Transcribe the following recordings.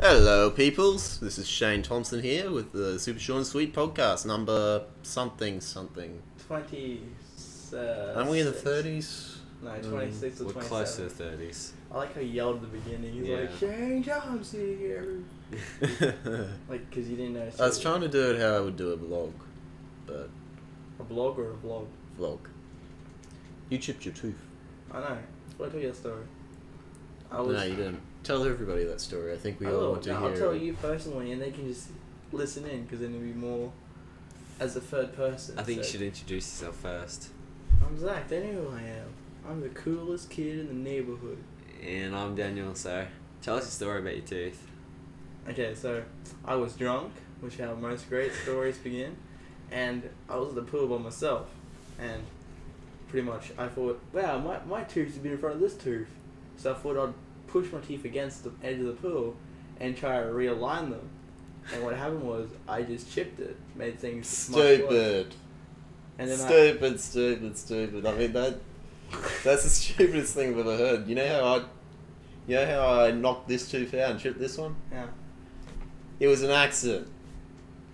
Hello, peoples. This is Shane Thompson here with the Super Short and Sweet podcast, number something. 20. Aren't we in the 30s? No, 26 or We're 27. close to the 30s. I like how he yelled at the beginning. He's like, Shane Thompson here. Like, because you didn't know. I was trying to do it how I would do a vlog, but A blog or a vlog? vlog. You chipped your tooth. I know. But I tell you that story. No, you didn't. Tell everybody that story. I think we all want to hear I'll tell it. you personally, and they can just listen in, because then it'll be more as a third person. I think you so. should introduce yourself first. I'm Zach. They know who I am. I'm the coolest kid in the neighborhood. And I'm Daniel, so tell us a story about your tooth. Okay, so I was drunk, which is how most great stories begin, and I was at the pool by myself, and pretty much I thought, wow, my tooth should be in front of this tooth, so I thought I'd push my teeth against the edge of the pool and try to realign them, and what happened was I just chipped it, made things much worse. Stupid. And then Stupid. I mean that's the stupidest thing I've ever heard. You know how I knocked this tooth out and chipped this one? Yeah. It was an accident.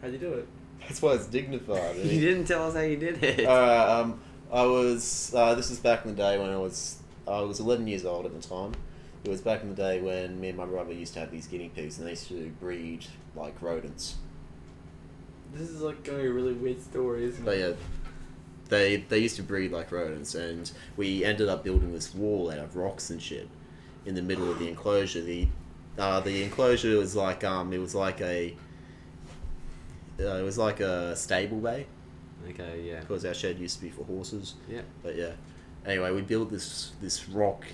How'd you do it? That's why it's dignified. You didn't tell us how you did it. I was. This was back in the day when I was 11 years old at the time. It was back in the day when me and my brother used to have these guinea pigs, and they used to breed like rodents. This is like going to be a really weird story, isn't it? But yeah, they used to breed like rodents, and we ended up building this wall out of rocks and shit in the middle of the enclosure. The enclosure was like it was like a stable bay. Okay, yeah. Because our shed used to be for horses. Yeah. But yeah. Anyway, we built this rock.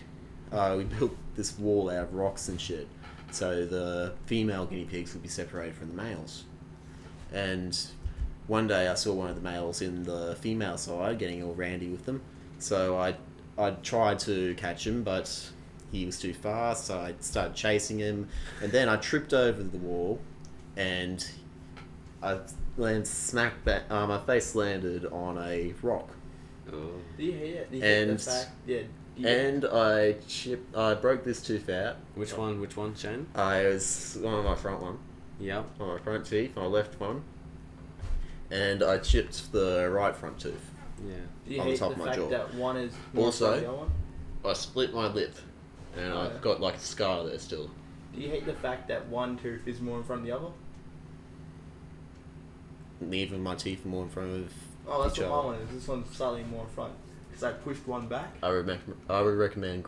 We built this wall out of rocks and shit, so the female guinea pigs would be separated from the males. And one day I saw one of the males in the female side getting all randy with them. So I tried to catch him, but he was too fast. So I started chasing him, and then I tripped over the wall, and I landed smack back. My face landed on a rock. Oh. Do you hate it? Do you And- hate the fact? Yeah. And I broke this tooth out. Which one, Shane? I was on my front one, Yep. on my front teeth, my left one, and I chipped the right front tooth. Yeah. Do you on the hate top the of my fact jaw. that one is more Also- than the other one? I split my lip, and Oh, I've yeah. got like a scar there still. Do you hate the fact that one tooth is more in front of the other? Neither of my teeth are more in front of Oh, that's each what my other. one is. This one's slightly more in front. Because I pushed one back. I would recommend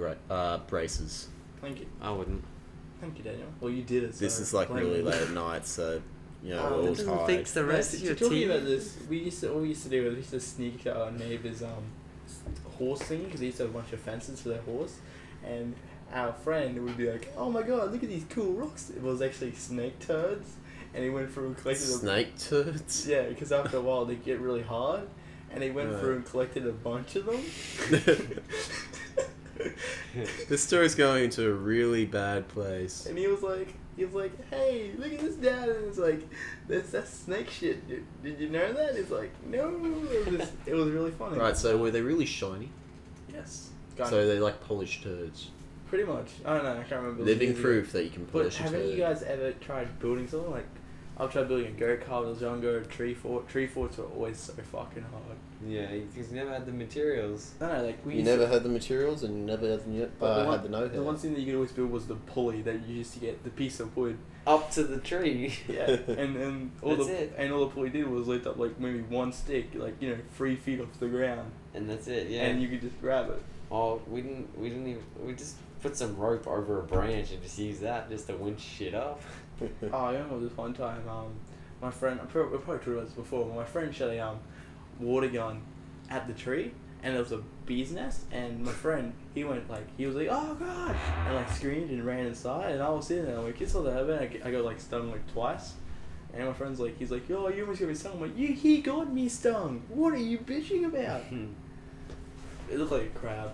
braces. Thank you. I wouldn't. Thank you, Daniel. Well, you did it. This so is like blame really me. late at night, so you know Oh, we're all that doesn't tired. fix the rest No, of your talking teeth. about this, all we used to do was we used to sneak our neighbour's horse thing, because they used to have a bunch of fences for their horse, and our friend would be like, "Oh my god, look at these cool rocks!" It was actually snake turds, and he went through and collected them. Snake turds. Yeah, because after a while they get really hard, and he went Right. through and collected a bunch of them. This story's going into a really bad place. And he was like, "Hey, look at this, Dad!" And it's like, that's snake shit. Did you know that? It's like, no. It was really funny. Right, so were they really shiny? Yes. So they're like polished turds. Pretty much. I don't know. I can't remember. Living proof that you can But polish a haven't turd. you guys ever tried building something? Like, I've tried building a go-kart when I was younger. A tree fort. Tree forts are always so fucking hard. Yeah, because you never had the materials. No, like we. You used never to, had the materials and you never had the, but had the know-how. The one thing that you could always build was the pulley that you used to get, the piece of wood. Up to the tree. Yeah, and all That's the it. and all the pulley did was lift up like maybe one stick, like 3 feet off the ground, And that's it, yeah. and you could just grab it. Oh, we didn't even, we just put some rope over a branch and just use that just to winch shit up. Oh, I remember this one time. My friend, we probably talked about this before. But my friend shot a water gun at the tree, and there was a bee's nest. And my friend, he was like, "Oh god!" and like screamed and ran inside. And I was sitting there, like, "It's all that happened." I got like stung like twice. And my friend's like, "Oh, you almost got me stung." I'm like, he got me stung. What are you bitching about? It looked like a crab.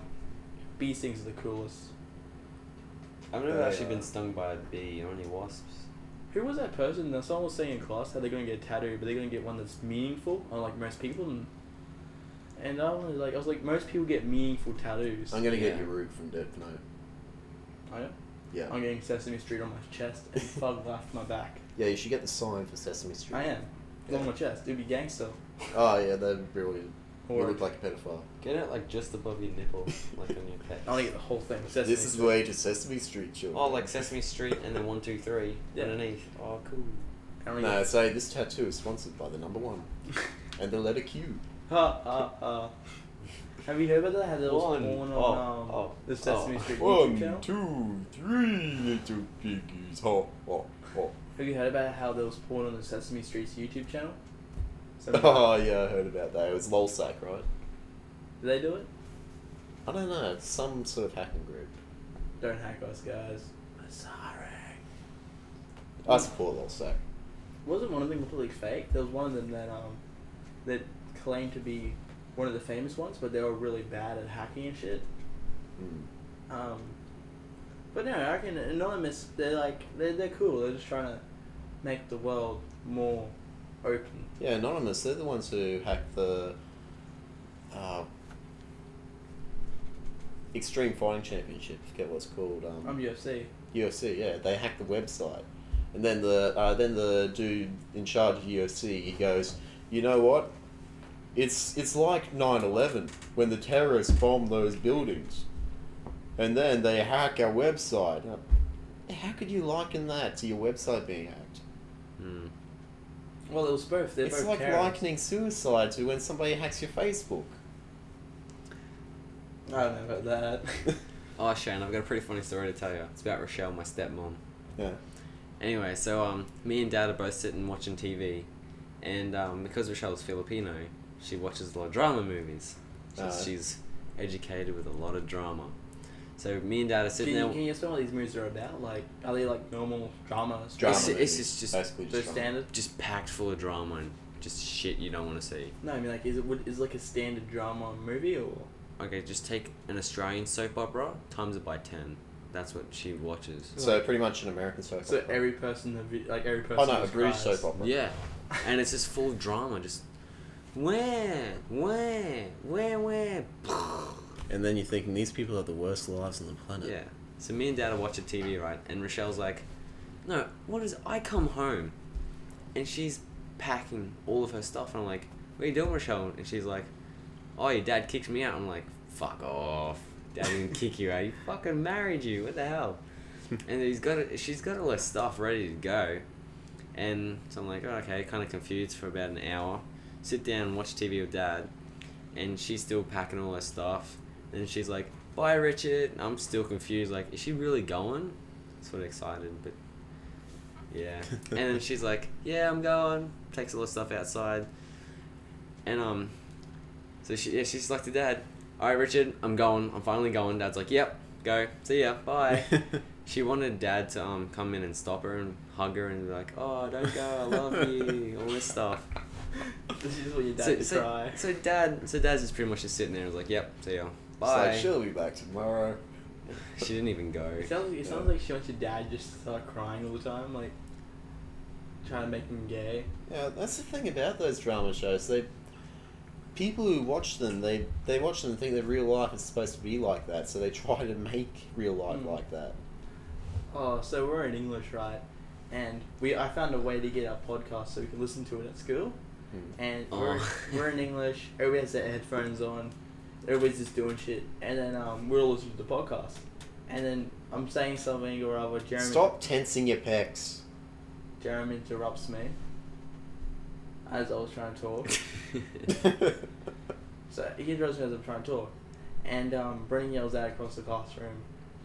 Bee stings are the coolest. I've never Yeah. actually been stung by a bee, only wasps. Who was that person? That someone was saying in class how they're going to get a tattoo, but they're going to get one that's meaningful, unlike most people. And I was like, most people get meaningful tattoos. I'm gonna get Yeah. your root from Dead Note. Oh, yeah? Yeah. I'm getting Sesame Street on my chest and Thug Life my back. Yeah, you should get the sign for Sesame Street. I am. It's on my chest. It'd be gangster. Oh yeah, that'd be brilliant. You Or look like a pedophile. Get it like just above your nipple, like on your pec. I want to get the whole thing. Sesame This is Street. way to Sesame Street, children. Oh, like Sesame Street and then 1, 2, 3 Yeah. underneath. Oh, cool. I wanna No, get- say this tattoo is sponsored by the number 1 and the letter Q. Ha ha ha. Have you heard about that? How there was One. porn Oh, on oh, the Sesame oh. Street YouTube channel? 2, 3, little piggies. Ho, ho, ho. Have you heard about how there was porn on the Sesame Street's YouTube channel? Oh yeah, I heard about that. It was LolSac, right? Did they do it? I don't know. It's some sort of hacking group. Don't hack us, guys. I'm sorry. I support LolSac. Wasn't one of them completely fake? There was one of them that claimed to be one of the famous ones, but they were really bad at hacking and shit. Hmm. But no, I reckon Anonymous, they're cool. They're just trying to make the world more open. Yeah, Anonymous. They're the ones who hacked the Extreme Fighting Championship. Forget what it's called. UFC. UFC. Yeah, they hacked the website, and then the dude in charge of UFC, he goes, you know what? It's like 9/11 when the terrorists bombed those buildings, and then they hack our website. How could you liken that to your website being hacked? Hmm. Well, it was both. They're It's both like terrorists. likening suicide to when somebody hacks your Facebook. I don't know about that. Oh, Shane, I've got a pretty funny story to tell you. It's about Rochelle, my stepmom. Yeah. Anyway, so me and Dad are both sitting watching TV, and because Rochelle's Filipino, she watches a lot of drama movies. She's educated with a lot of drama. So me and Dad are sitting Can there. you explain what these movies are about? Like, are they like normal dramas? Drama It's movies, just basically They're just drama. standard? just packed full of drama and just shit you don't want to see. No, I mean like, is it like a standard drama movie or? Okay, just take an Australian soap opera, times it by 10. That's what she watches. So pretty much an American soap So opera. every person, every person. Oh no, a just British cries. soap opera. Yeah, and it's just full of drama. Just where. And then you're thinking these people have the worst lives on the planet. Yeah. So me and Dad are watching TV, right? And Rochelle's like, no, what is... I come home, and she's packing all of her stuff. And I'm like, what are you doing, Rochelle? And she's like, oh, your dad kicked me out. I'm like, fuck off. Dad didn't kick you out. He fucking married you. What the hell? And she's got all her stuff ready to go. And so I'm like, oh, okay, kind of confused for about an hour. Sit down and watch TV with Dad. And she's still packing all her stuff. And she's like, bye, Richard. I'm still confused. Like, is she really going? Sort of excited, but yeah. And then she's like, yeah, I'm going. Takes all the stuff outside. And so she's like to Dad, all right, Richard, I'm going. I'm finally going. Dad's like, yep, go. See ya. Bye. She wanted Dad to come in and stop her and hug her and be like, oh, don't go. I love you. All this stuff. This is what your dad would try. So Dad's just pretty much just sitting there and was like, yep, see ya. It's Bye. like, she'll be back tomorrow. She didn't even go. It sounds like she wants your dad just to start crying all the time, like trying to make him gay. Yeah, that's the thing about those drama shows. People who watch them, they watch them and think that real life is supposed to be like that, so they try to make real life like that. Oh, so we're in English, right? And I found a way to get our podcast so we can listen to it at school. And we're in English. Everybody has their headphones on. Everybody's just doing shit, and then we're all listening to the podcast. And then I'm saying something or other. Stop tensing your pecs. Jeremy interrupts me as I was trying to talk. So he interrupts me as I'm trying to talk, and Brennan yells out across the classroom,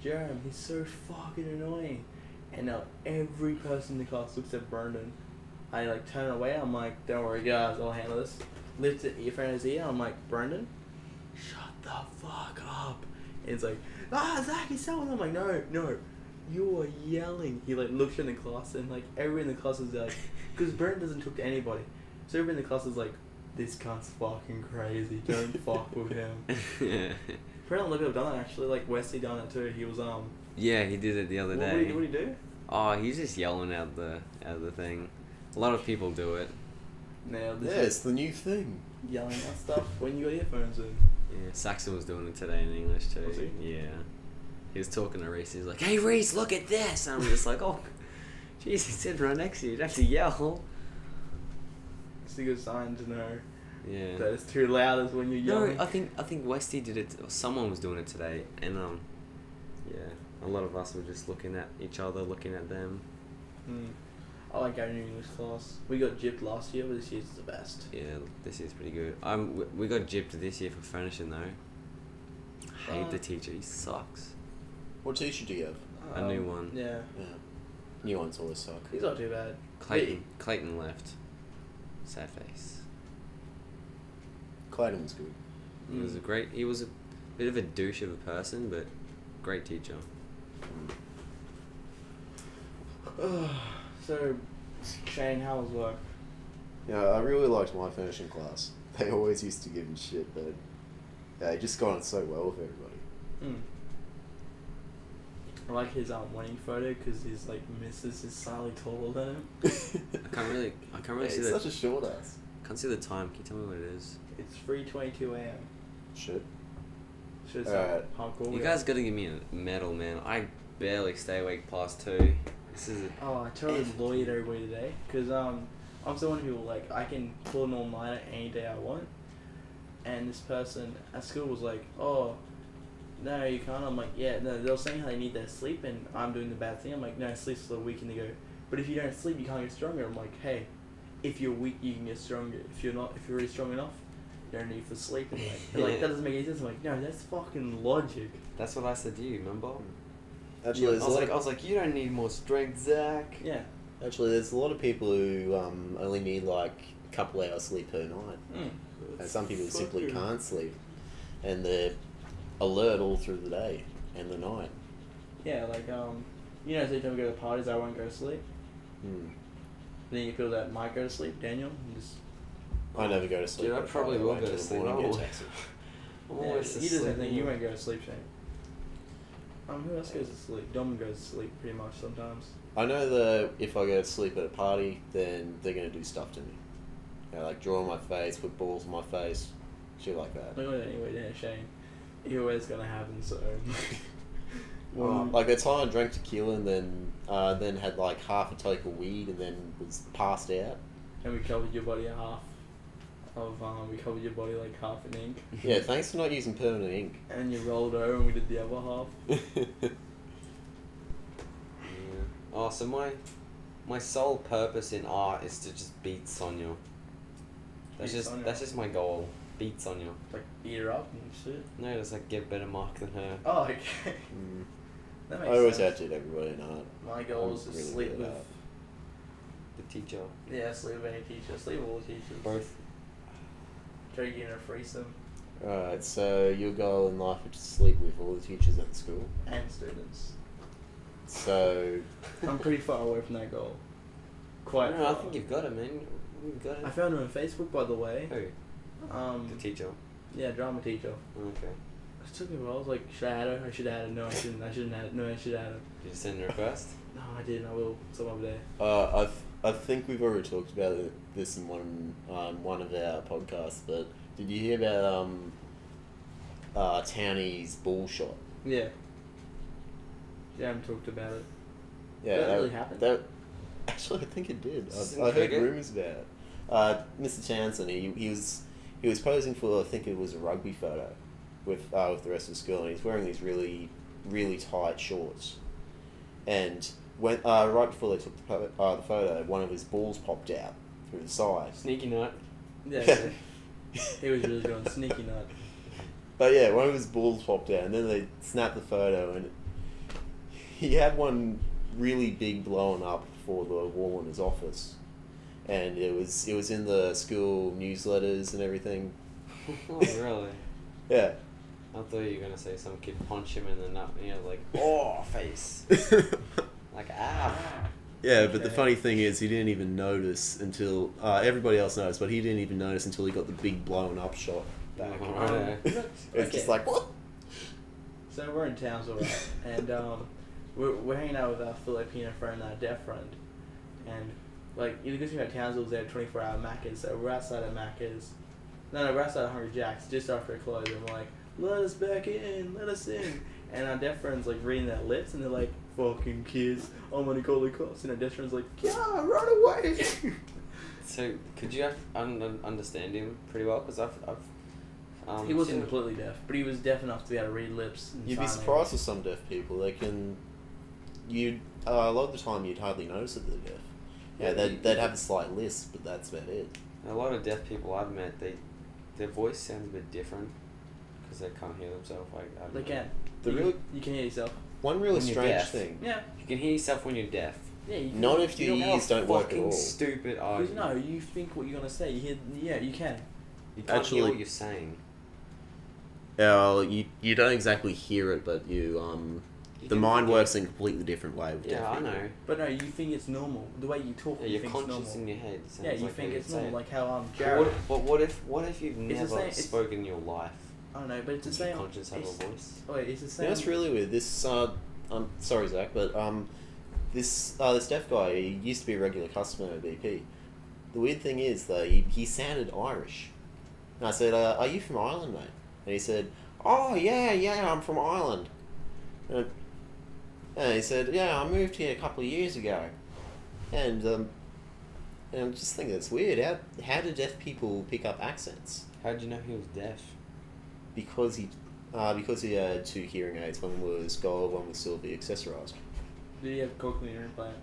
"Jeremy, he's so fucking annoying!" And now every person in the class looks at Brendan. I like turn away. I'm like, "Don't worry, guys, I'll handle this." Lift it earphone in his ear. I'm like, "Brendan, shut the fuck up!" And he's like, "Zach, he's telling." I'm like, "No, you are yelling." He like looks in the class and like everyone in the class is like, because Brendan doesn't talk to anybody, so everyone in the class is like, "This cunt's fucking crazy. Don't fuck with him." Brendan look have done that actually. Like Wesley done it too. He was Yeah, he did it the other day. What did he do? Oh, he's just yelling out the thing. A lot of people do it. No, Yeah, it's the new thing. yelling at stuff when you got earphones in. Yeah, Saxon was doing it today in English too. Was he? Yeah. he was talking to Reese. He's like, "Hey Reese, look at this!" And I'm just like, "Oh, jeez, he's sitting right next to you. You don't have to yell." It's a good sign to know Yeah. that it's too loud. Is when you're No, yelling. I think Westy did it. Or someone was doing it today, and yeah, a lot of us were just looking at each other, looking at them. I like our new English class. We got gypped last year, but this year's the best. Yeah, this year's pretty good. We got gypped this year for furnishing though. Hate the teacher. He sucks. What teacher do you have? A new one. Yeah, Yeah. New ones always suck. he's not too bad. Clayton left. Sad face. Clayton was good. He was he was a bit of a douche of a person, but great teacher. So, Shane, how was work? Yeah, I really liked my finishing class. They always used to give him shit, but he just got on so well with everybody. I like his wedding photo because his like missus is slightly taller than him. I can't really see He's the. such a short ass. Can't see the time. Can you tell me what it is? It's 3:22 a.m. Shit. Should Alright. hardcore. You guys gotta give me a medal, man. I barely stay awake past 2. This is Oh, I totally lawyered everybody today because I'm someone who like I can pull an all-nighter any day I want, and this person at school was like, "Oh, no, you can't." I'm like, "Yeah, no." They were saying how they need their sleep, and I'm doing the bad thing. I'm like, "No, sleep's for the weak," and they go, "But if you don't sleep, you can't get stronger." I'm like, "Hey, if you're weak, you can get stronger. If you're really strong enough, you don't need for sleep." And they're like, that doesn't make any sense. I'm like, no, that's fucking logic. That's what I said to you. Remember? Actually, I there's was like, you don't need more strength, Zach. Yeah. Actually, there's a lot of people who only need like a couple hours sleep per night. And some people simply can't sleep, and they're alert all through the day and the night. Yeah, like you know, so you don't go to parties, I won't go to sleep. Then you feel that might go to sleep, Daniel. And just I never go to sleep. Dude, I but probably will wait go to till the sleep. morning, I'm get always- taxi. I'm yeah, always he doesn't asleep. think you won't go to sleep, Shane. Who else goes to sleep? Dom goes to sleep pretty much sometimes. I know that if I go to sleep at a party, then they're gonna do stuff to me. Like draw on my face, put balls on my face, shit like that. Not going anyway, there, Shane. You're always gonna happen. So. Like that time I drank tequila and then had like half a toke of weed and then was passed out. And we covered your body half. We covered your body like half in ink. Yeah, thanks for not using permanent ink. And you rolled over and we did the other half. Yeah. Oh, so my sole purpose in art is to just beat Sonia. That's just my goal. Beat Sonia. Like beat her up and shit. No, just like get better mark than her. Oh, okay. That makes I always sense. outdid everybody in art. My goal is to I'm really sleep good with. at art. The teacher. Yeah, sleep with any teacher. Sleep with all the teachers. Both. Try to get in a threesome. Alright, so your goal in life is to sleep with all the teachers at the school. And students. So I'm pretty far away from that goal. Quite No, I far. think you've got it, man. You've got it. I found him on Facebook, by the way. Who? The teacher. Yeah, drama teacher. Okay. It took me a while. I was like, should I add her? I should add her. No, I shouldn't. I shouldn't add her. No, I should add her. Did you send a request? No, I didn't. I will. Some over there. I think we've already talked about this in one of our podcasts, but did you hear about Townie's bull shot? Yeah. Yeah, I haven't talked about it. Yeah, That really happened? Actually, I think it did. Is this I heard cricket? rumours about it. Mr. Townsend, he was posing for, I think it was a rugby photo with the rest of the school, and he's wearing these really, really tight shorts. And when right before they took the photo, one of his balls popped out through the side. Sneaky nut. Yeah, he was really going sneaky nut. But yeah, one of his balls popped out, and then they snapped the photo, and he had one really big blown up for the wall in his office, and it was in the school newsletters and everything. Oh, really? Yeah. I thought you were gonna say some kid punched him in the nut, and he was like, "Oh, face!" Like, ah. Yeah, but the Okay. funny thing is, he didn't even notice until everybody else noticed, but he didn't even notice until he got the big blown up shot back. Alright. It's just like, what? So we're in Townsville, right? And we're hanging out with our Filipino friend, our deaf friend, and like the good thing about Townsville is they have 24-hour Macca's. So we're outside of Macca's. No, we're outside of Hungry Jack's just after it closed, and we're like, "Let us back in, let us in." and our deaf friends like reading their lips, and they're like, "Fucking kids, I'm gonna call the cops." And our deaf friends like, "Yeah, run away." So could you understand him pretty well? Because I've He wasn't seen- completely deaf, but he was deaf enough to be able to read lips. And You'd be sign surprised with some deaf people. They can. A lot of the time you'd hardly notice that they're deaf. Yeah, they'd have a slight lisp, but that's about it. A lot of deaf people I've met, their voice sounds a bit different because they can't hear themselves. Like I don't They know. can. The you, really you can hear yourself. one really When you're strange deaf. thing. Yeah. You can hear yourself when you're deaf. Yeah. You can, Not if your You know how ears don't work at fucking all. stupid are you? No, you think what you're gonna say. You hear. Yeah, you can. You can't Actually- hear what you're saying. You don't exactly hear it, but You the can mind forget- works in a completely different way with Yeah, deaf I people. know. But no, you think it's normal. The way you talk, Yeah, you you're think it's conscious normal. in your head. Sounds Yeah, you like think how it's say normal. it. Like how But Jared. what if you've It's the never same- it's- spoken in your life? I don't know, but it's the Does same. your conscience have a it's- voice? Oh, wait, it's the same. Yeah, that's really weird. This I'm sorry, Zach, but this deaf guy, he used to be a regular customer at BP. The weird thing is that he sounded Irish. And I said, "Are you from Ireland, mate?" And he said, "Oh yeah, I'm from Ireland." And he said, "Yeah, I moved here a couple of years ago." And I'm just thinking it's weird. How do deaf people pick up accents? How did you know he was deaf? Because he had 2 hearing aids. One was gold, one was silver, accessorized. Did he have cochlear implant?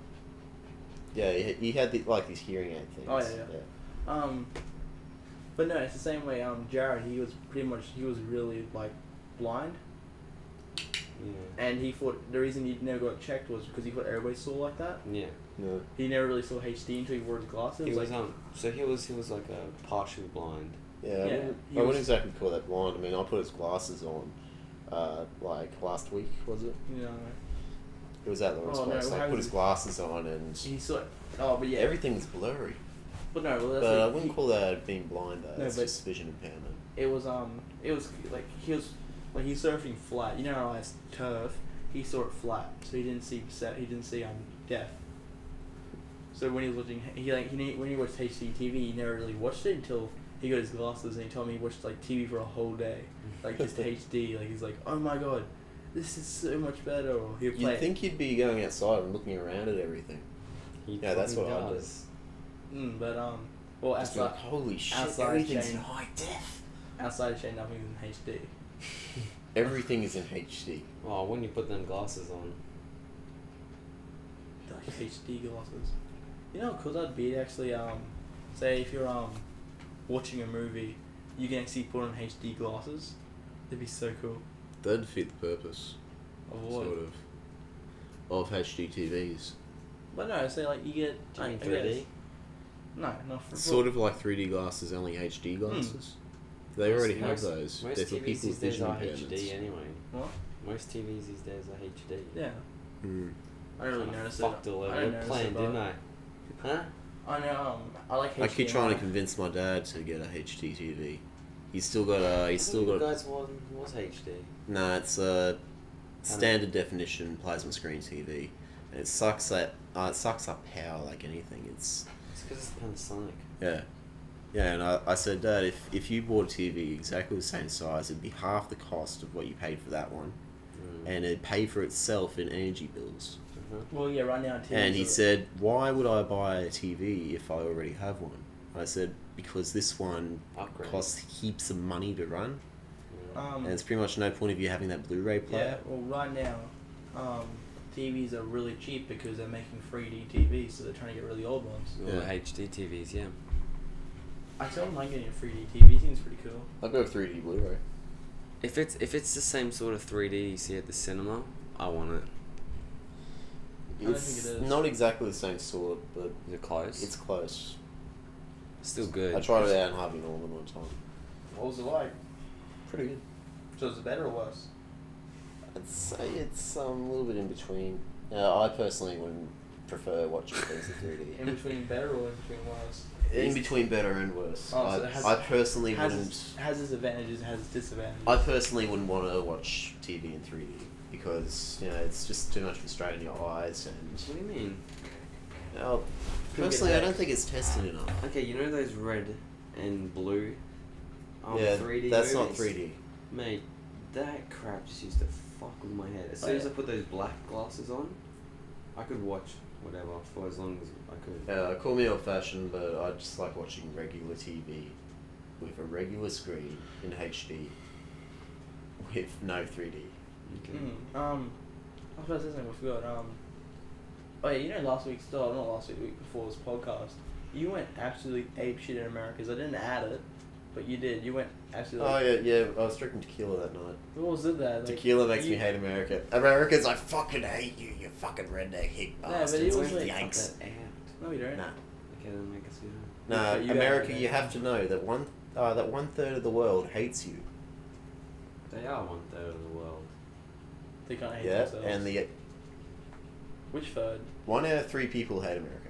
Yeah, he had these hearing aid things. Oh, yeah. But no, it's the same way. Jared, he was really like blind, Yeah. and he thought the reason he never got checked was because he thought everybody saw like that. Yeah. No. He never really saw HD until he wore his glasses. He like, was so he was like a partially blind. Yeah, Yeah, I he wouldn't was- exactly call that blind. I mean, I put his glasses on, like last week, was it? you know, It was at Lawrence Oh, no, Place. how I put was his it? glasses on and he saw. Oh, but yeah, everything was blurry. But no, well, that's But I like, wouldn't call that being blind though. No, It's but- just vision impairment. it was like he's surfing flat. You know how it's turf. He saw it flat, so he didn't see deaf. So when he was watching, when he watched HDTV, he never really watched it until he got his glasses, and he told me he watched like TV for a whole day, like just HD. Like he's like, oh my god, this is so much better. Or he'll play. You'd think you'd be going outside and looking around at everything. He Yeah, that's probably what I do. does. But well, Just be outside like, holy shit, outside everything's chain. in high def. outside of Shane, nothing's in HD. Everything is in HD. Oh, when you put them glasses on. Like HD glasses. You know how cool that'd be to actually say if you're watching a movie, you can actually put on HD glasses. That'd be so cool. That'd fit the purpose, Of what? of HD TVs. But no, say like you get Do you mean I 3D? guess- No, not for Sort of like 3D glasses, only HD glasses. They already have those. Most They're for TVs people these with days vision are impairments. HD anyway. What? Most TVs these days are HD. Yeah, Mm. I don't really Kinda notice fucked it. all I over don't the notice plan, it, didn't but I? Huh? I know. I like HDMI. I keep trying to convince my dad to get a HD TV. He's still got You guys was HD. No, it's a standard definition plasma screen TV, and it sucks up power like anything. It's because it's Panasonic. Yeah, and I said, Dad, if you bought a TV exactly the same size, it'd be half the cost of what you paid for that one, and it'd pay for itself in energy bills. Well, yeah, right now. TVs And he are- said, why would I buy a TV if I already have one? I said, because this one Upgrade. costs heaps of money to run, and it's pretty much no point of you having that Blu-ray Yeah, player. well, right now, TVs are really cheap because they're making 3D TVs, so they're trying to get rid of the old ones. Well, Yeah. HD TVs, yeah. I don't mind getting a 3D TV. Seems pretty cool. I'll go 3D Blu-ray. If it's the same sort of 3D you see at the cinema, I want it. I don't It's think it is. not exactly the same sort, but Is it close? it's close. Still good. I tried it out in Harvey Norman one time. What was it like? Pretty good. So is it better or worse? I'd say it's a little bit in between. I personally wouldn't prefer watching things in 3D. In between better or in between worse? In between better and worse. Oh, so it has- I personally Has wouldn't. has its advantages, has its disadvantages. I personally wouldn't want to watch TV in 3D because it's just too much of a strain in your eyes and. What do you mean? Well, Could personally, get I hacked. don't think it's tested enough. Okay, you know those red and blue yeah, 3D that's not movies? 3D. Mate, that crap just used to fuck with my head. As soon as I put those black glasses on, I could watch whatever for as long as I could. Call me old-fashioned, but I just like watching regular TV with a regular screen in HD with no 3D. Okay. I was about to say something, I forgot. Oh yeah, you know last week's, not last week, the week before this podcast, you went absolutely ape shit in America, 'cause I didn't add it, but you did. You went absolutely... Oh yeah, I was drinking tequila that night. What was it that? Like, Tequila makes me hate America. Americans, I fucking hate you, you fucking redneck hick but bastards. it was With like- Yanks. No, you don't. Nah. Okay, then make us do No, You America, got- you have to know that one third of the world hates you. that. They are 1/3 of the world. They can't hate Yeah, themselves. and the Which third? 1 out of 3 people hate America.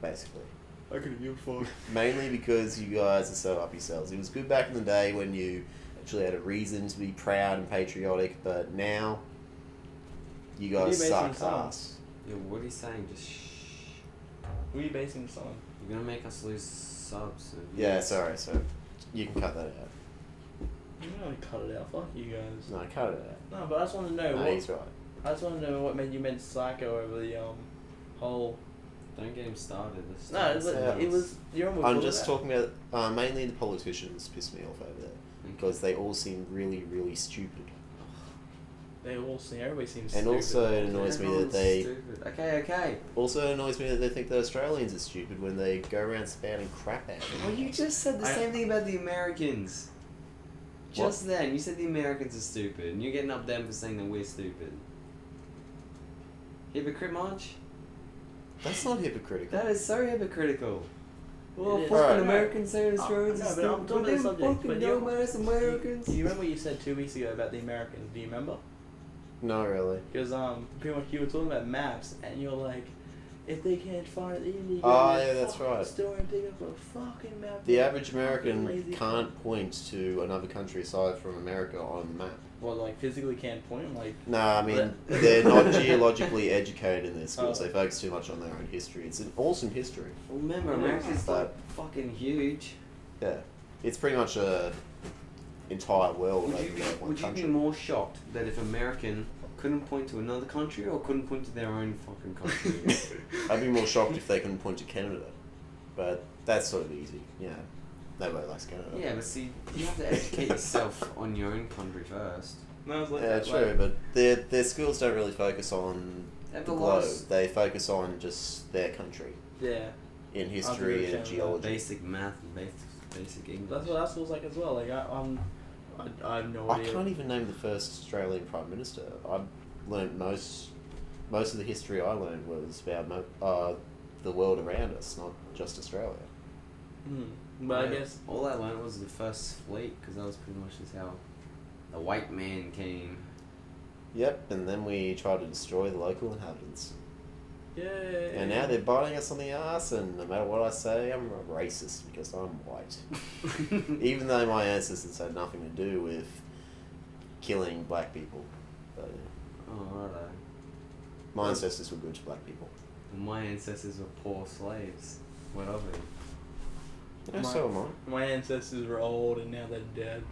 Basically. I couldn't give a fuck. Mainly because you guys are so up yourselves. It was good back in the day when you actually had a reason to be proud and patriotic, but now you What are guys you basing suck this on? ass. Yeah, what are you saying? Just shh. Who are you basing this on? You're gonna make us lose subs. and Yeah, views. sorry, so you can cut that out. You know, cut it out. Fuck you guys. No, cut it out. No, but I just want to know No, what. he's right. I just want to know what made you meant psycho over the whole. Don't get him started. Let's No, start it was, Yeah. it was. You're on. I'm just talking about mainly the politicians piss me off over there because they all seem really, really stupid. They all seem. Everybody seems. And stupid. also it annoys me that Everyone's they Stupid. Okay. also annoys me that they think the Australians are stupid when they go around spouting crap at them. Well, you just said the I- same thing about the Americans. Just then, you said the Americans are stupid, and you're getting up them for saying that we're stupid. Hypocrite March? That's not hypocritical. That is so hypocritical. Well, It is. fucking Alright. Americans say Australians no, are but I'm stupid. talking Them about the subject, fucking but you- dumbass Americans. Do you remember what you said 2 weeks ago about the Americans? Do you remember? No, really. Because pretty much you were talking about maps, and you're like, if they can't find it, you go Oh, to the yeah, that's fucking right. store and pick up a fucking map. The you average fucking American lazy can't fuck. point to another country aside from America on the map. Well, like physically can't point. Like, Nah, I mean, But- they're not geologically educated in their schools. Oh. They focus too much on their own history. It's an awesome history. Well, remember, Yeah. America's But- like fucking huge. Yeah. It's pretty much a entire world Would over you be, one would you country. be more shocked that if American couldn't point to another country or couldn't point to their own fucking country? I'd be more shocked if they couldn't point to Canada. But that's sort of easy. Yeah. Nobody likes Canada. Yeah, but see, you have to educate yourself on your own country first. no, it's like Yeah, that, true, like, but their schools don't really focus on At the the globe. last They focus on just their country yeah, in I'll history do and the geology. basic math and basic English. that's what that school's like as well. Like, I have no I idea. can't even name the first Australian Prime Minister. I learnt most of the history I learned was about the world around us, not just Australia. But I guess all I learned was the first fleet because that was pretty much just how the white man came. Yep, and then we tried to destroy the local inhabitants. yeah. And now they're biting us on the ass, and no matter what I say, I'm a racist because I'm white. Even though my ancestors had nothing to do with killing black people. But Oh, righto. my ancestors were good to black people. My ancestors were poor slaves. What of it? Yeah, My- so am I. My ancestors were old and now they're dead.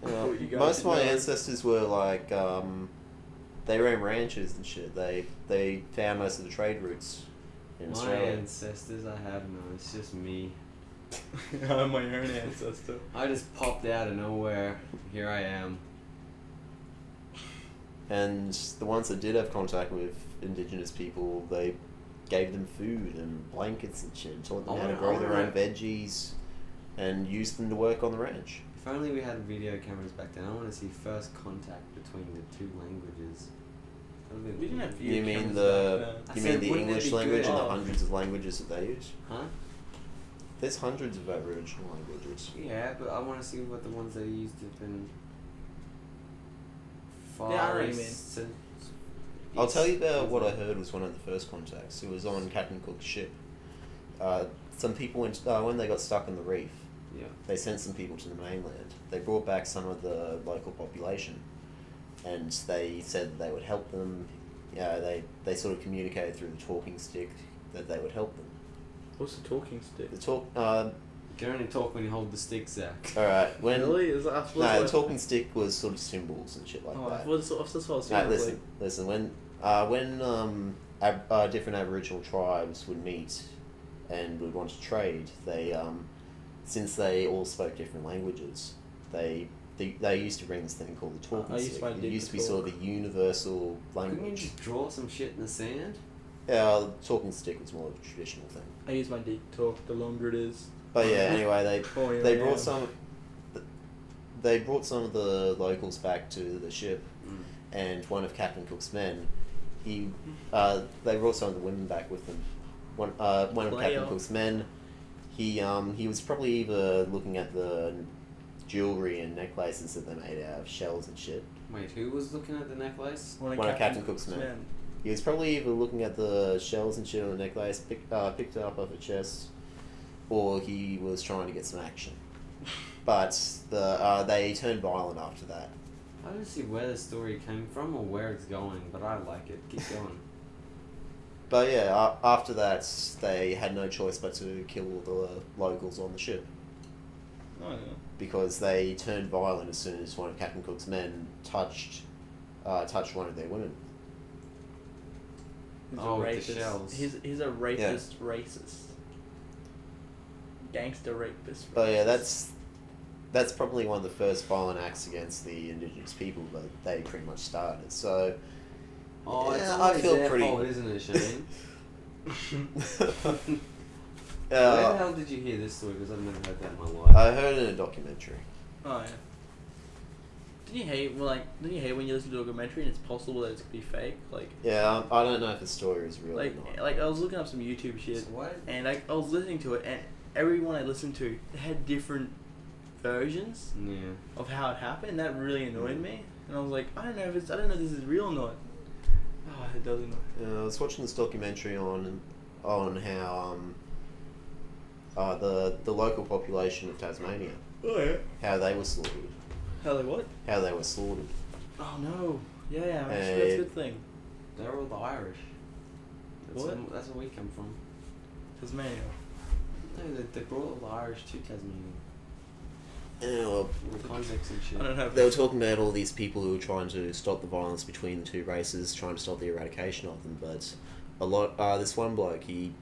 Well, What you guys most of my should know. ancestors were like, they ran ranches and shit. They found most of the trade routes in My Australia. ancestors, I have none. It's just me. I'm my own ancestor. I just popped out of nowhere. Here I am. And the ones that did have contact with indigenous people, they gave them food and blankets and shit, taught them I how to wanna- grow I their wanna- own veggies, and used them to work on the ranch. If only we had video cameras back then. I want to see first contact between the two languages. That would've been We didn't have cool. video You mean cameras the back then. I you said, mean the wouldn't it English be language good? and the Oh. hundreds of languages that they use? Huh? There's hundreds of Aboriginal languages. Yeah, but I want to see what the ones they used have been. Far Yeah, I know what you East and I'll tell you East about what I Queensland. heard was one of the first contacts. It was on Captain Cook's ship. Some people went when they got stuck on the reef. Yeah. They sent some people to the mainland. They brought back some of the local population, and they said that they would help them. They sort of communicated through the talking stick that they would help them. What's the talking stick? The talk can only talk when you hold the stick, Zach. Alright, when... Really? Is that, I thought No, it the was talking stick was sort of symbols and shit like Oh, I that. thought that's what I was No, thinking. listen. When different Aboriginal tribes would meet and would want to trade, they since they all spoke different languages, they used to bring this thing called the talking I used stick. my It dick used to to be sort of talk. the universal Couldn't you language. just draw some shit in the sand? Yeah, the talking stick was more of a traditional thing. I use my dick to talk. The longer it is. But yeah, anyway, Oh, yeah, they yeah. brought some. They brought some of the locals back to the ship, Mm. and one of Captain Cook's men, they brought some of the women back with them. One of Player. Captain Cook's men, he was probably either looking at the jewelry and necklaces that they made out of shells and shit. Wait, who was looking at the necklace? One of Captain Cook's men. He was probably either looking at the shells and shit on the necklace, picked it up off her chest, or he was trying to get some action. But they turned violent after that. I don't see where the story came from or where it's going, but I like it. Keep going. But yeah, after that, they had no choice but to kill the locals on the ship, Oh yeah. because they turned violent as soon as one of Captain Cook's men touched one of their women. He's Oh, a with rapist. the shells. He's a rapist. Racist. Gangster rapist. But yeah, racist. that's probably one of the first violent acts against the indigenous people that they pretty much started. So Oh, it's yeah, always I feel their pretty. fault, isn't it, Shane? Where the uh, hell did you hear this story? Because I've never heard that in my life. I heard it in a documentary. Oh yeah. Didn't you hate when you listen to a documentary and it's possible that it's gonna be fake? Like, Yeah, I don't know if the story is real or not. like I was looking up some YouTube shit, So what? and I was listening to it, and everyone I listened to they had different versions Yeah. of how it happened. And that really annoyed me, and I was like, I don't know if this is real or not. Oh, it does annoy. I was watching this documentary on how the local population of Tasmania, Oh yeah. how they were slaughtered. How they what? How they were slaughtered. Oh no. Yeah, actually that's Hey. a good thing. They're all the Irish. That's where we come from. Tasmania. No, they brought all the Irish to Tasmania. Yeah, well, All the convicts and shit. I don't know. they were talking about all these people who were trying to stop the violence between the two races, trying to stop the eradication of them. But this one bloke, he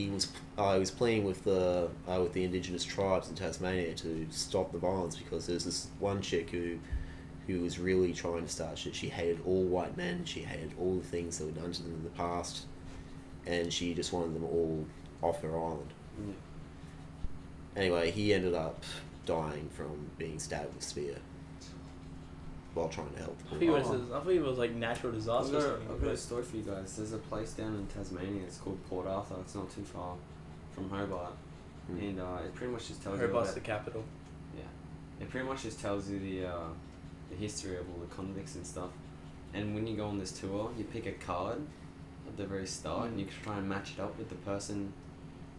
was pleading with the indigenous tribes in Tasmania to stop the violence, because there's this one chick who was really trying to start shit. She hated all white men. She hated all the things that were done to them in the past, and she just wanted them all off her island. Yeah. Anyway, he ended up dying from being stabbed with a spear while trying to help the I poor. thought it was like natural I've disaster. or got, something, I've got a but- story for you guys. There's a place down in Tasmania. It's called Port Arthur. It's not too far from Hobart, Mm. and it pretty much just tells you Hobart's about, the capital. it pretty much just tells you the history of all the convicts and stuff. And when you go on this tour, you pick a card at the very start, and you can try and match it up with the person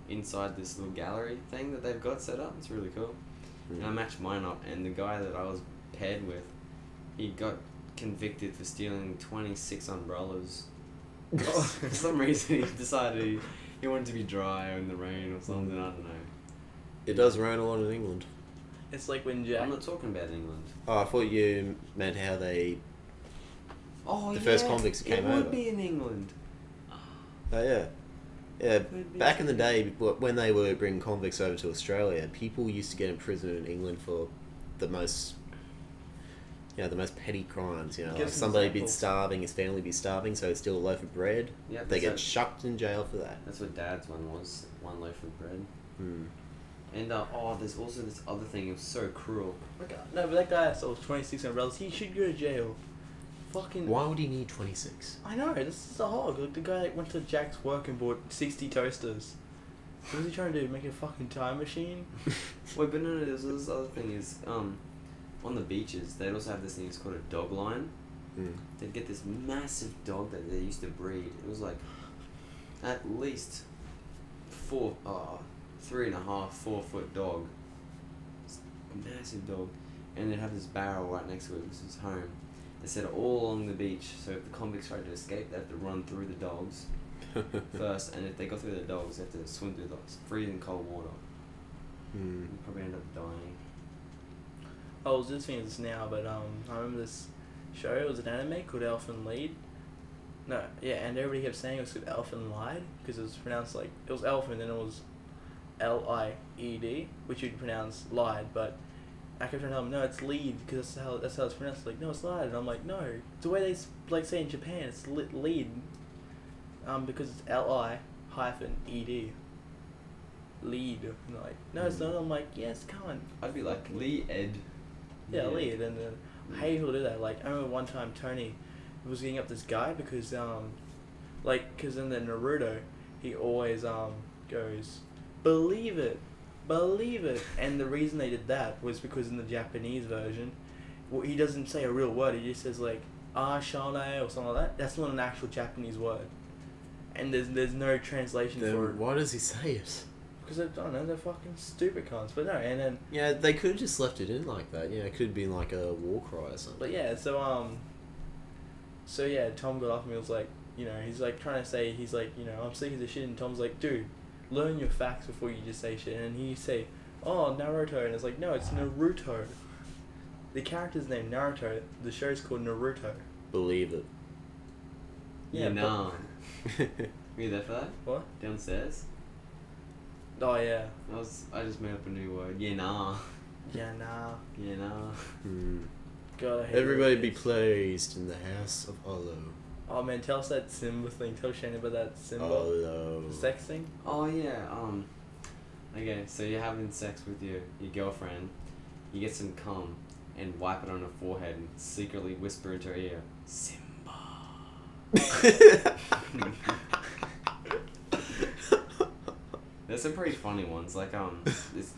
inside this little gallery thing that they've got set up. It's really cool. Mm. And I matched mine up, and the guy that I was paired with, he got convicted for stealing 26 umbrellas. For some reason, he decided he wanted to be dry in the rain or something. I don't know. It does rain a lot in England. It's like when I'm Jack. not talking about England. Oh, I thought you meant how they. Oh, The first convicts that came it would over. be in England. Oh yeah, yeah. It would be Back in the day, when they were bringing convicts over to Australia, people used to get imprisoned in England for the most, the most petty crimes. Give Like some somebody be examples. starving, his family be starving, so it's still a loaf of bread. Yeah, They get that's chucked in jail for that. That's what Dad's one was. One loaf of bread. Hmm. And there's also this other thing. It was so cruel. No, but that guy that stole 26 umbrellas. He should go to jail. Fucking. Why would he need 26? I know. This is a hog. Like the guy that went to Jack's work and bought 60 toasters. What was he trying to do? Make a fucking time machine? Wait, but no, there's this other thing is on the beaches they'd also have this thing. It's called a dog line. Hmm. They'd get this massive dog that they used to breed. It was like at least 3.5, 4 foot dog. It's a massive dog. And they'd have this barrel right next to it, which was home. They set it all along the beach, so if the convicts tried to escape, they have to run through the dogs first, and if they go through the dogs, they have to swim through the freezing cold water. Hmm. You probably end up dying. I was just thinking this now, but I remember this show. It was an anime called Elfen Lied. No, yeah, and everybody kept saying it was called Elfen Lied because it was pronounced like it was Elfen, and it was Lied, which you'd pronounce lied, but I kept trying to tell them no, it's lead because that's how it's pronounced. Like no, it's lied, and I'm like no, it's the way they like say in Japan, it's lead, because it's Li-ed, lead. And they're like no, it's not. I'm like yes, come on. I'd be like Lee Ed. Yeah, lead, and then I hate people do that. Like I remember one time Tony was getting up this guy because because in the Naruto he always goes believe it, and the reason they did that was because in the Japanese version, he doesn't say a real word. He just says like shane or something like that. That's not an actual Japanese word, and there's no translation for Then it why does he say it? because I don't know, they're fucking stupid cunts. But no, and then Yeah, they could have just left it in like that. Yeah, it could have been like a war cry or something. but yeah, so yeah, Tom got off and he was like, he's like trying to say, he's like, I'm sick of this shit, and Tom's like, dude, learn your facts before you just say shit, and he say, oh, Naruto, and it's like, no, it's Naruto. The character's named Naruto, the show's called Naruto. Believe it. Yeah, but- nah. Were you there for that? What? Downstairs? Oh yeah. I just made up a new word. Yeah, nah. Yeah, nah. Yeah, nah. Hmm. God, I hate Everybody it. be placed in the house of Olo. Oh man, tell us that Simba thing. Tell Shane about that Simba Olo. sex thing. Oh yeah. Okay, so you're having sex with your girlfriend. You get some cum and wipe it on her forehead and secretly whisper into her ear, Simba. There's some pretty funny ones, like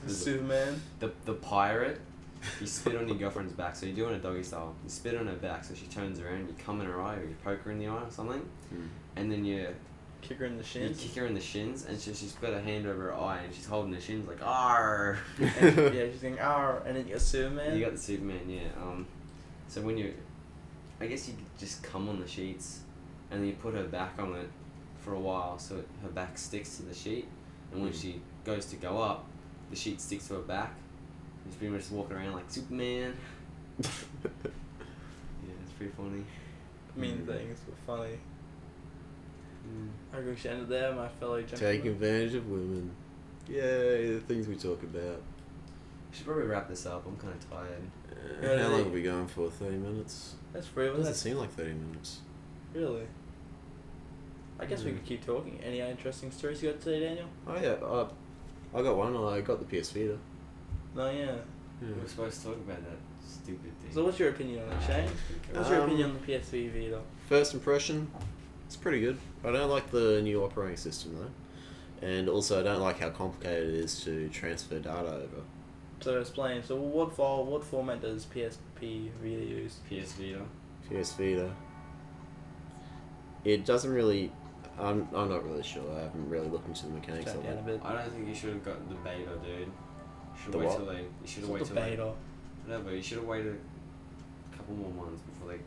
Superman. the pirate. You spit on your girlfriend's back, so you're doing a doggy style. You spit on her back, so she turns around. You cum in her eye, or you poke her in the eye, or something, and then you Kick her in the you shins. kick her in the shins, and she's got her hand over her eye, and she's holding the shins like "Arr." And, yeah, she's going "Arr," and then you got Superman. You got the Superman, yeah. So when you, I guess you just cum on the sheets, and then you put her back on it for a while, so her back sticks to the sheet, and when she goes to go up, the sheet sticks to her back. She's pretty much just walking around like Superman. Yeah, it's pretty funny. Mean things, but funny. I think we should end it there, my fellow gentlemen. Take advantage of women. Yay, the things we talk about. We should probably wrap this up. I'm kind of tired. Yeah, How long are we going for? 30 minutes? That's free. It Well, doesn't that's seem like 30 minutes. really. I guess we could keep talking. Any interesting stories you got today, Daniel? Oh yeah, I got one. I got the PS Vita. No, yeah. We were supposed to talk about that stupid thing. So what's your opinion on it, Shane? What's your opinion on the PSV Vita? First impression, it's pretty good. I don't like the new operating system though, and also I don't like how complicated it is to transfer data over. So explain. So what format does PSP Vita use? PS Vita. PS Vita. It doesn't really. I'm not really sure. I haven't really looked into the mechanics Turn of it down a it. bit. I don't think you should have got the beta, dude. Should The wait what? till they. You should have It's waited not till the they. beta. Whatever. You should have waited a couple more months before they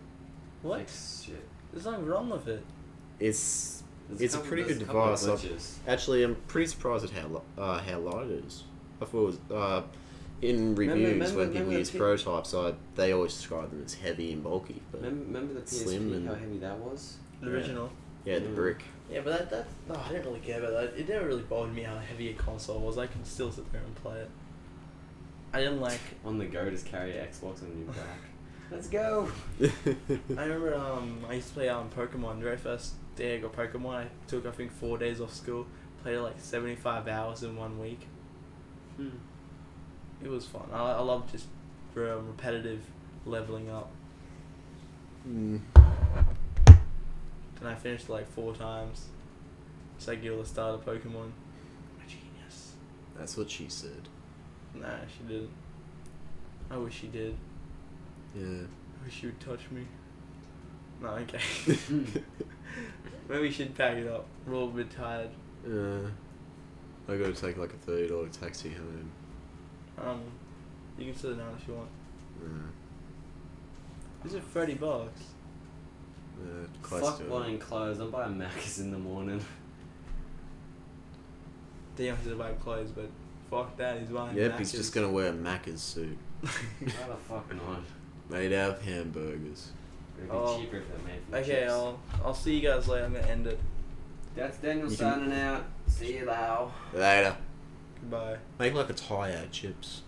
What? fix shit. There's nothing wrong with it. It's There's a pretty there's good a couple of device. glitches. Actually, I'm pretty surprised at how light it is. I thought it was in reviews when people remember use the prototypes, they always describe them as heavy and bulky. But Remember the PSP, slim and- how heavy that was? The Yeah. original. yeah, the Mm. brick. Yeah, but that no, I didn't really care about that. It never really bothered me how heavy a console was. I can still sit there and play it. I didn't like. On the go, just carry your Xbox on your back. Let's go! I remember I used to play Pokemon. The very first day I got Pokemon, I took I think 4 days off school. Played it like 75 hours in 1 week. It was fun. I love just repetitive leveling up. Mm. And I finished like 4 times. It's like you're the start of Pokemon. I'm a genius. That's what she said. Nah, she didn't. I wish she did. Yeah. I wish she would touch me. No, okay. Maybe we should pack it up. We're all a bit tired. I gotta take like a $30 taxi home. You can sit down if you want. Yeah. Is it $30? Close Fuck to it. buying clothes. I'm buying Macca's in the morning. They don't have to buy clothes, but Fuck that, he's buying Yep, he's Maccas. just gonna wear a Macca's suit. Why the fuck not? Made out of hamburgers. It'd be Oh. cheaper if they're made from Okay, chips. I'll see you guys later. I'm gonna end it. That's Daniel You can- signing out. See you, Lau. Later. Goodbye. Make like a tie out chips.